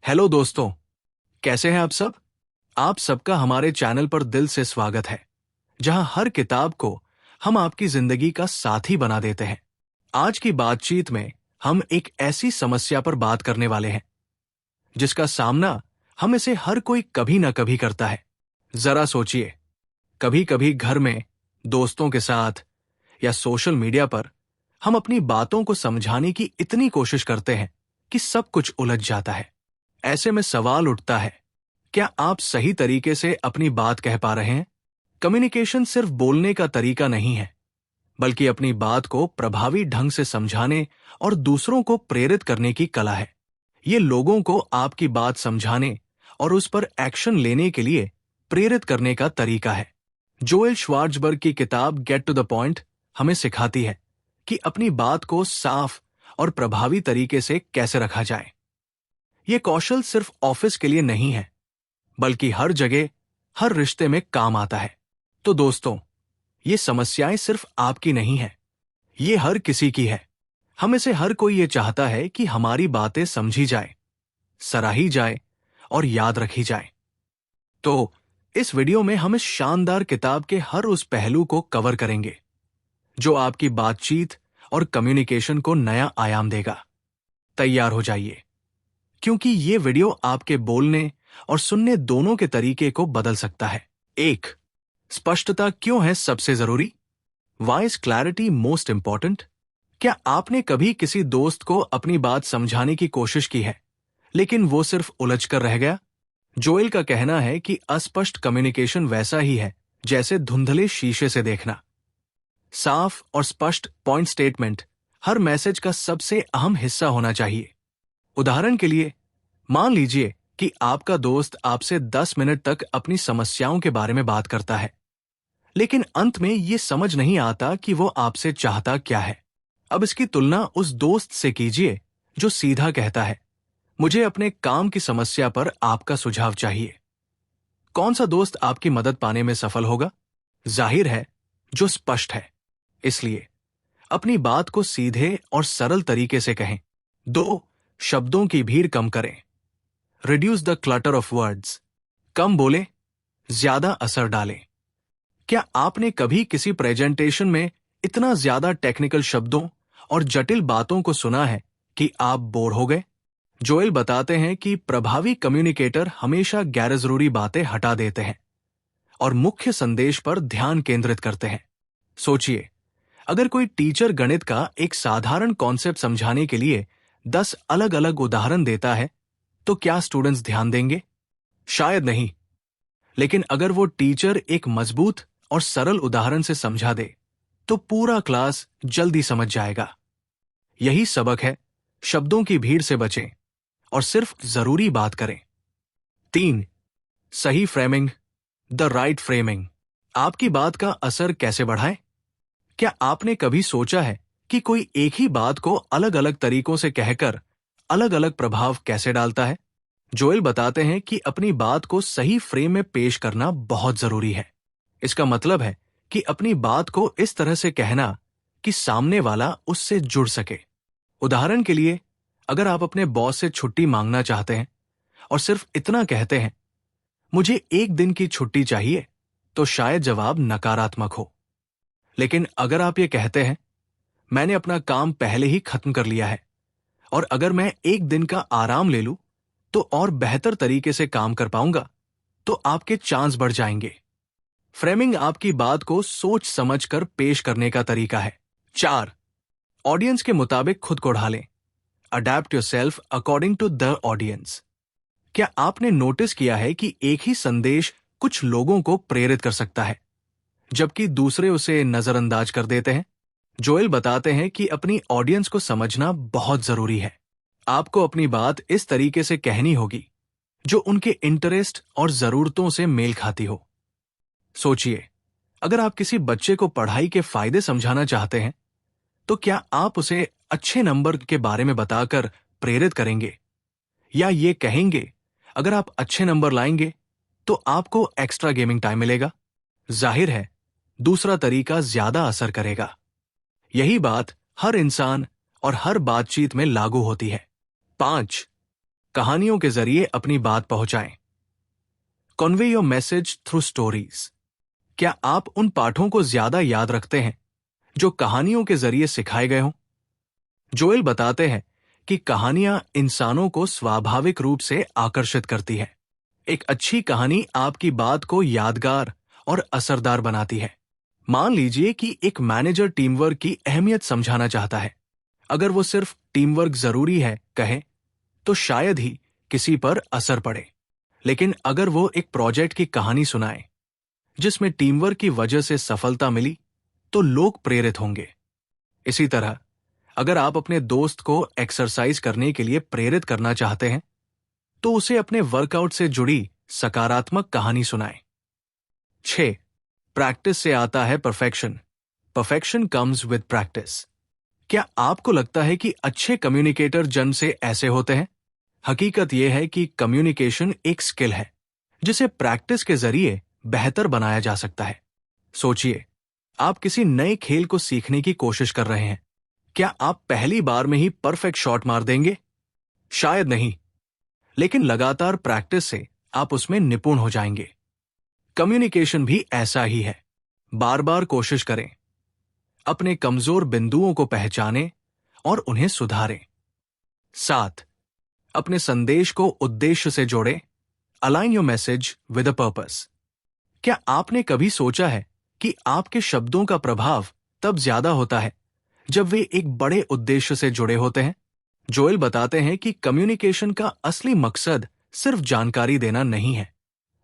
Hello दोस्तों, कैसे हैं आप सब? आप सबका हमारे चैनल पर दिल से स्वागत है, जहां हर किताब को हम आपकी जिंदगी का साथी बना देते हैं। आज की बातचीत में हम एक ऐसी समस्या पर बात करने वाले हैं, जिसका सामना हम इसे हर कोई कभी ना कभी करता है। जरा सोचिए, कभी कभी घर में, दोस्तों के साथ या सोशल मीडिया पर हम अपनी बातों को समझाने की इतनी कोशिश करते हैं कि सब कुछ उलझ जाता है। ऐसे में सवाल उठता है, क्या आप सही तरीके से अपनी बात कह पा रहे हैं? कम्युनिकेशन सिर्फ बोलने का तरीका नहीं है, बल्कि अपनी बात को प्रभावी ढंग से समझाने और दूसरों को प्रेरित करने की कला है। ये लोगों को आपकी बात समझाने और उस पर एक्शन लेने के लिए प्रेरित करने का तरीका है। जोएल श्वार्ट्जबर्ग की किताब गेट टू द पॉइंट हमें सिखाती है कि अपनी बात को साफ और प्रभावी तरीके से कैसे रखा जाए। यह कौशल सिर्फ ऑफिस के लिए नहीं है, बल्कि हर जगह, हर रिश्ते में काम आता है। तो दोस्तों, ये समस्याएं सिर्फ आपकी नहीं है, ये हर किसी की है। हम से हर कोई ये चाहता है कि हमारी बातें समझी जाए, सराही जाए और याद रखी जाए। तो इस वीडियो में हम इस शानदार किताब के हर उस पहलू को कवर करेंगे जो आपकी बातचीत और कम्युनिकेशन को नया आयाम देगा। तैयार हो जाइए, क्योंकि ये वीडियो आपके बोलने और सुनने दोनों के तरीके को बदल सकता है। 1. स्पष्टता क्यों है सबसे जरूरी? Why is clarity most important? क्या आपने कभी किसी दोस्त को अपनी बात समझाने की कोशिश की है, लेकिन वो सिर्फ उलझ कर रह गया? जोएल का कहना है कि अस्पष्ट कम्युनिकेशन वैसा ही है जैसे धुंधले शीशे से देखना। साफ और स्पष्ट पॉइंट स्टेटमेंट हर मैसेज का सबसे अहम हिस्सा होना चाहिए। उदाहरण के लिए, मान लीजिए कि आपका दोस्त आपसे 10 मिनट तक अपनी समस्याओं के बारे में बात करता है, लेकिन अंत में यह समझ नहीं आता कि वो आपसे चाहता क्या है। अब इसकी तुलना उस दोस्त से कीजिए जो सीधा कहता है, मुझे अपने काम की समस्या पर आपका सुझाव चाहिए। कौन सा दोस्त आपकी मदद पाने में सफल होगा? जाहिर है, जो स्पष्ट है। इसलिए अपनी बात को सीधे और सरल तरीके से कहें। 2. शब्दों की भीड़ कम करें। Reduce the clutter of words. कम बोले, ज्यादा असर डालें। क्या आपने कभी किसी प्रेजेंटेशन में इतना ज्यादा टेक्निकल शब्दों और जटिल बातों को सुना है कि आप बोर हो गए? जोएल बताते हैं कि प्रभावी कम्युनिकेटर हमेशा गैर जरूरी बातें हटा देते हैं और मुख्य संदेश पर ध्यान केंद्रित करते हैं। सोचिए, अगर कोई टीचर गणित का एक साधारण कॉन्सेप्ट समझाने के लिए 10 अलग अलग उदाहरण देता है, तो क्या स्टूडेंट्स ध्यान देंगे? शायद नहीं। लेकिन अगर वो टीचर एक मजबूत और सरल उदाहरण से समझा दे, तो पूरा क्लास जल्दी समझ जाएगा। यही सबक है, शब्दों की भीड़ से बचें और सिर्फ जरूरी बात करें। 3. सही फ्रेमिंग, द राइट फ्रेमिंग। आपकी बात का असर कैसे बढ़ाएं? क्या आपने कभी सोचा है कि कोई एक ही बात को अलग अलग तरीकों से कहकर अलग अलग प्रभाव कैसे डालता है? जोएल बताते हैं कि अपनी बात को सही फ्रेम में पेश करना बहुत जरूरी है। इसका मतलब है कि अपनी बात को इस तरह से कहना कि सामने वाला उससे जुड़ सके। उदाहरण के लिए, अगर आप अपने बॉस से छुट्टी मांगना चाहते हैं और सिर्फ इतना कहते हैं, मुझे 1 दिन की छुट्टी चाहिए, तो शायद जवाब नकारात्मक हो। लेकिन अगर आप ये कहते हैं, मैंने अपना काम पहले ही खत्म कर लिया है और अगर मैं 1 दिन का आराम ले लूं तो और बेहतर तरीके से काम कर पाऊंगा, तो आपके चांस बढ़ जाएंगे। फ्रेमिंग आपकी बात को सोच समझकर पेश करने का तरीका है। 4. ऑडियंस के मुताबिक खुद को ढालें। Adapt yourself according to the audience. क्या आपने नोटिस किया है कि एक ही संदेश कुछ लोगों को प्रेरित कर सकता है, जबकि दूसरे उसे नजरअंदाज कर देते हैं? जोएल बताते हैं कि अपनी ऑडियंस को समझना बहुत जरूरी है। आपको अपनी बात इस तरीके से कहनी होगी जो उनके इंटरेस्ट और जरूरतों से मेल खाती हो। सोचिए, अगर आप किसी बच्चे को पढ़ाई के फायदे समझाना चाहते हैं, तो क्या आप उसे अच्छे नंबर के बारे में बताकर प्रेरित करेंगे, या ये कहेंगे, अगर आप अच्छे नंबर लाएंगे तो आपको एक्स्ट्रा गेमिंग टाइम मिलेगा? जाहिर है, दूसरा तरीका ज्यादा असर करेगा। यही बात हर इंसान और हर बातचीत में लागू होती है। 5. कहानियों के जरिए अपनी बात पहुंचाएं। Convey your message through stories. क्या आप उन पाठों को ज्यादा याद रखते हैं जो कहानियों के जरिए सिखाए गए हों? जोएल बताते हैं कि कहानियां इंसानों को स्वाभाविक रूप से आकर्षित करती है। एक अच्छी कहानी आपकी बात को यादगार और असरदार बनाती है। मान लीजिए कि एक मैनेजर टीमवर्क की अहमियत समझाना चाहता है। अगर वो सिर्फ टीमवर्क जरूरी है कहे तो शायद ही किसी पर असर पड़े। लेकिन अगर वो एक प्रोजेक्ट की कहानी सुनाए जिसमें टीमवर्क की वजह से सफलता मिली तो लोग प्रेरित होंगे। इसी तरह अगर आप अपने दोस्त को एक्सरसाइज करने के लिए प्रेरित करना चाहते हैं तो उसे अपने वर्कआउट से जुड़ी सकारात्मक कहानी सुनाएं। 6. प्रैक्टिस से आता है perfection. Perfection comes with practice. क्या आपको लगता है कि अच्छे कम्युनिकेटर जन्म से ऐसे होते हैं? हकीकत यह है कि कम्युनिकेशन एक स्किल है जिसे प्रैक्टिस के जरिए बेहतर बनाया जा सकता है। सोचिए, आप किसी नए खेल को सीखने की कोशिश कर रहे हैं। क्या आप पहली बार में ही परफेक्ट शॉट मार देंगे? शायद नहीं, लेकिन लगातार प्रैक्टिस से आप उसमें निपुण हो जाएंगे। कम्युनिकेशन भी ऐसा ही है। बार बार कोशिश करें, अपने कमजोर बिंदुओं को पहचानें और उन्हें सुधारें। 7. अपने संदेश को उद्देश्य से जोड़ें। Align your message with a purpose. क्या आपने कभी सोचा है कि आपके शब्दों का प्रभाव तब ज्यादा होता है जब वे एक बड़े उद्देश्य से जुड़े होते हैं? जोएल बताते हैं कि कम्युनिकेशन का असली मकसद सिर्फ जानकारी देना नहीं है,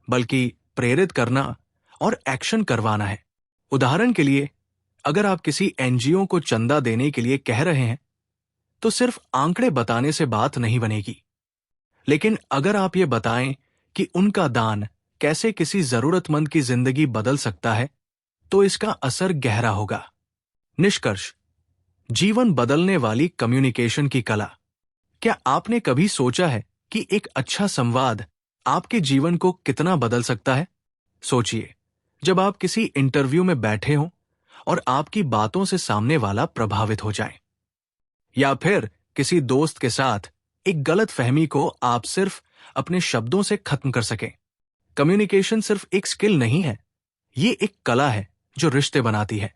बल्कि प्रेरित करना और एक्शन करवाना है। उदाहरण के लिए, अगर आप किसी एनजीओ को चंदा देने के लिए कह रहे हैं तो सिर्फ आंकड़े बताने से बात नहीं बनेगी। लेकिन अगर आप ये बताएं कि उनका दान कैसे किसी जरूरतमंद की जिंदगी बदल सकता है तो इसका असर गहरा होगा। निष्कर्ष, जीवन बदलने वाली कम्युनिकेशन की कला। क्या आपने कभी सोचा है कि एक अच्छा संवाद आपके जीवन को कितना बदल सकता है? सोचिए, जब आप किसी इंटरव्यू में बैठे हों और आपकी बातों से सामने वाला प्रभावित हो जाए, या फिर किसी दोस्त के साथ एक गलत फहमी को आप सिर्फ अपने शब्दों से खत्म कर सकें। कम्युनिकेशन सिर्फ एक स्किल नहीं है, ये एक कला है जो रिश्ते बनाती है,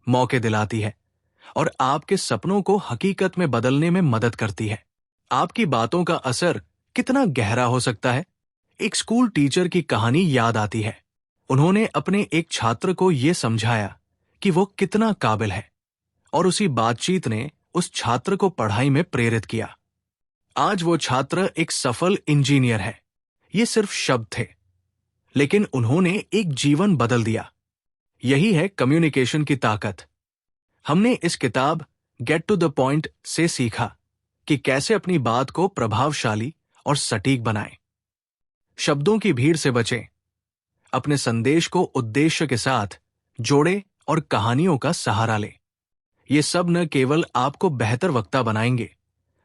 मौके दिलाती है और आपके सपनों को हकीकत में बदलने में मदद करती है। आपकी बातों का असर कितना गहरा हो सकता है? एक स्कूल टीचर की कहानी याद आती है। उन्होंने अपने एक छात्र को यह समझाया कि वो कितना काबिल है और उसी बातचीत ने उस छात्र को पढ़ाई में प्रेरित किया। आज वो छात्र एक सफल इंजीनियर है। ये सिर्फ शब्द थे, लेकिन उन्होंने एक जीवन बदल दिया। यही है कम्युनिकेशन की ताकत। हमने इस किताब गेट टू द पॉइंट से सीखा कि कैसे अपनी बात को प्रभावशाली और सटीक बनाएं। शब्दों की भीड़ से बचें, अपने संदेश को उद्देश्य के साथ जोड़ें और कहानियों का सहारा लें। ये सब न केवल आपको बेहतर वक्ता बनाएंगे,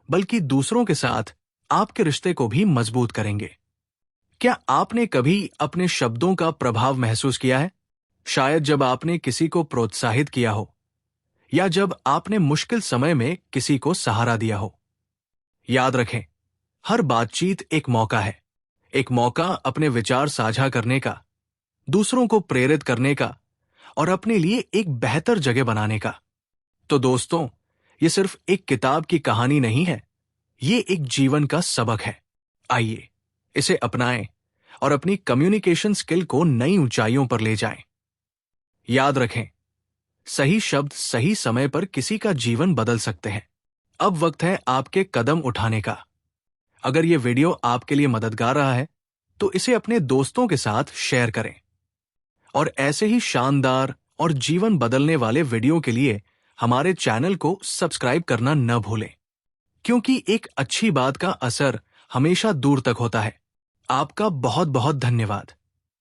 बल्कि दूसरों के साथ आपके रिश्ते को भी मजबूत करेंगे। क्या आपने कभी अपने शब्दों का प्रभाव महसूस किया है? शायद जब आपने किसी को प्रोत्साहित किया हो या जब आपने मुश्किल समय में किसी को सहारा दिया हो। याद रखें, हर बातचीत एक मौका है। एक मौका अपने विचार साझा करने का, दूसरों को प्रेरित करने का और अपने लिए एक बेहतर जगह बनाने का। तो दोस्तों, ये सिर्फ एक किताब की कहानी नहीं है, ये एक जीवन का सबक है। आइए इसे अपनाएं और अपनी कम्युनिकेशन स्किल को नई ऊंचाइयों पर ले जाएं। याद रखें, सही शब्द सही समय पर किसी का जीवन बदल सकते हैं। अब वक्त है आपके कदम उठाने का। अगर ये वीडियो आपके लिए मददगार रहा है तो इसे अपने दोस्तों के साथ शेयर करें और ऐसे ही शानदार और जीवन बदलने वाले वीडियो के लिए हमारे चैनल को सब्सक्राइब करना न भूलें, क्योंकि एक अच्छी बात का असर हमेशा दूर तक होता है। आपका बहुत बहुत धन्यवाद।